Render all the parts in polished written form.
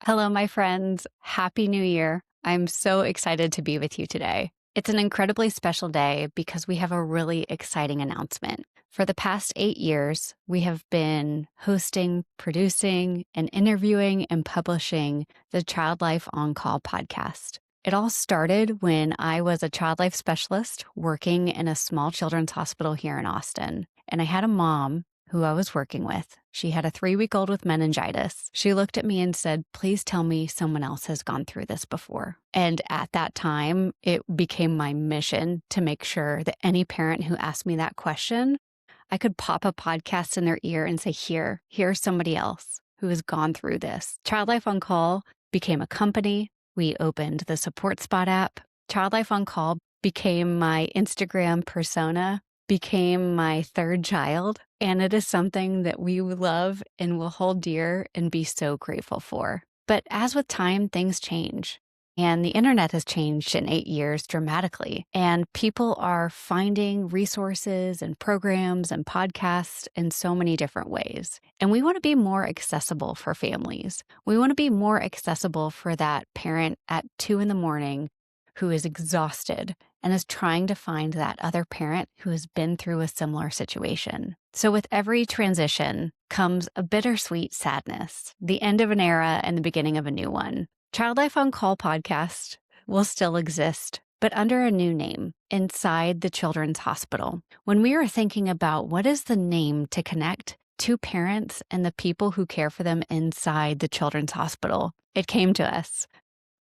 Hello, my friends. Happy New Year. I'm so excited to be with you today. It's an incredibly special day because we have a really exciting announcement. For the past 8 years, we have been hosting, producing, and interviewing and publishing the Child Life On Call podcast. It all started when I was a child life specialist working in a small children's hospital here in Austin. And I had a mom who I was working with. She had a 3-week-old with meningitis. She looked at me and said, "Please tell me someone else has gone through this before." And at that time, it became my mission to make sure that any parent who asked me that question, I could pop a podcast in their ear and say, here's somebody else who has gone through this. Child Life On Call became a company. We opened the Support Spot app. Child Life On Call became my Instagram persona, became my third child, and it is something that we love and will hold dear and be so grateful for. But as with time, things change. And the internet has changed in 8 years dramatically. And people are finding resources and programs and podcasts in so many different ways. And we want to be more accessible for families. We want to be more accessible for that parent at 2 a.m. who is exhausted and is trying to find that other parent who has been through a similar situation. So with every transition comes a bittersweet sadness, the end of an era and the beginning of a new one. Child Life On Call podcast will still exist, but under a new name, Inside the Children's Hospital. When we were thinking about what is the name to connect to parents and the people who care for them inside the children's hospital, it came to us.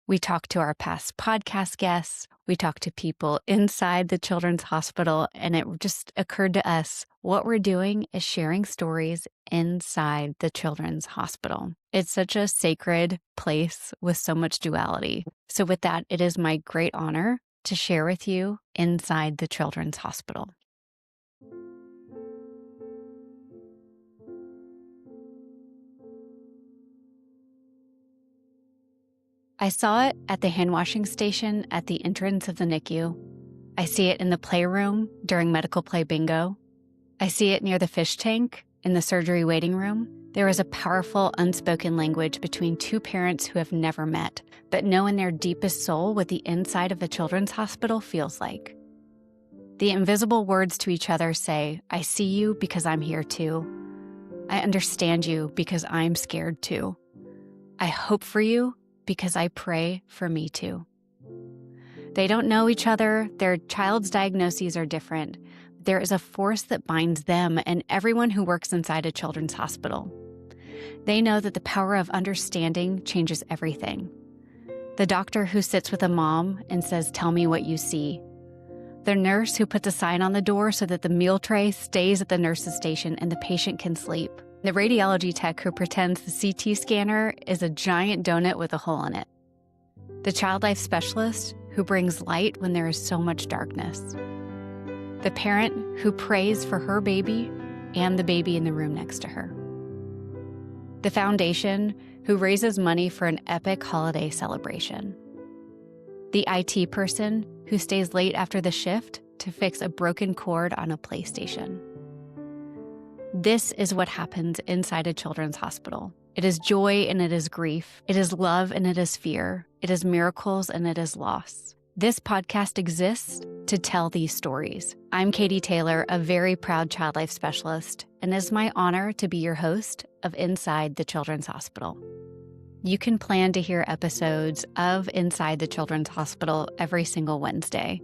We talked to our past podcast guests. We talked to people inside the children's hospital, and it just occurred to us what we're doing is sharing stories inside the children's hospital. It's such a sacred place with so much duality. So with that, it is my great honor to share with you Inside the Children's Hospital. I saw it at the hand washing station at the entrance of the NICU. I see it in the playroom during medical play bingo. I see it near the fish tank in the surgery waiting room. There is a powerful unspoken language between two parents who have never met, but know in their deepest soul what the inside of a children's hospital feels like. The invisible words to each other say, "I see you because I'm here too. I understand you because I'm scared too. I hope for you because I pray for me too." They don't know each other. Their child's diagnoses are different. There is a force that binds them and everyone who works inside a children's hospital. They know that the power of understanding changes everything. The doctor who sits with a mom and says, "Tell me what you see." The nurse who puts a sign on the door so that the meal tray stays at the nurse's station and the patient can sleep. The radiology tech who pretends the CT scanner is a giant donut with a hole in it. The child life specialist who brings light when there is so much darkness. The parent who prays for her baby and the baby in the room next to her. The foundation who raises money for an epic holiday celebration. The IT person who stays late after the shift to fix a broken cord on a PlayStation. This is what happens inside a children's hospital. It is joy and it is grief. It is love and it is fear. It is miracles and it is loss. This podcast exists to tell these stories. I'm Katie Taylor, a very proud child life specialist, and it is my honor to be your host of Inside the Children's Hospital. You can plan to hear episodes of Inside the Children's Hospital every single Wednesday.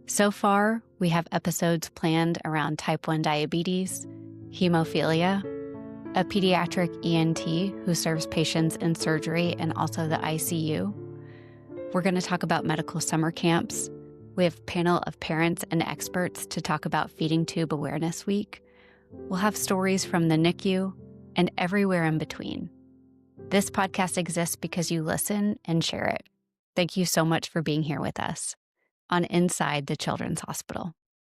So far, we have episodes planned around type 1 diabetes, hemophilia, a pediatric ENT who serves patients in surgery and also the ICU. We're going to talk about medical summer camps. We have a panel of parents and experts to talk about Feeding Tube Awareness Week. We'll have stories from the NICU and everywhere in between. This podcast exists because you listen and share it. Thank you so much for being here with us on Inside the Children's Hospital.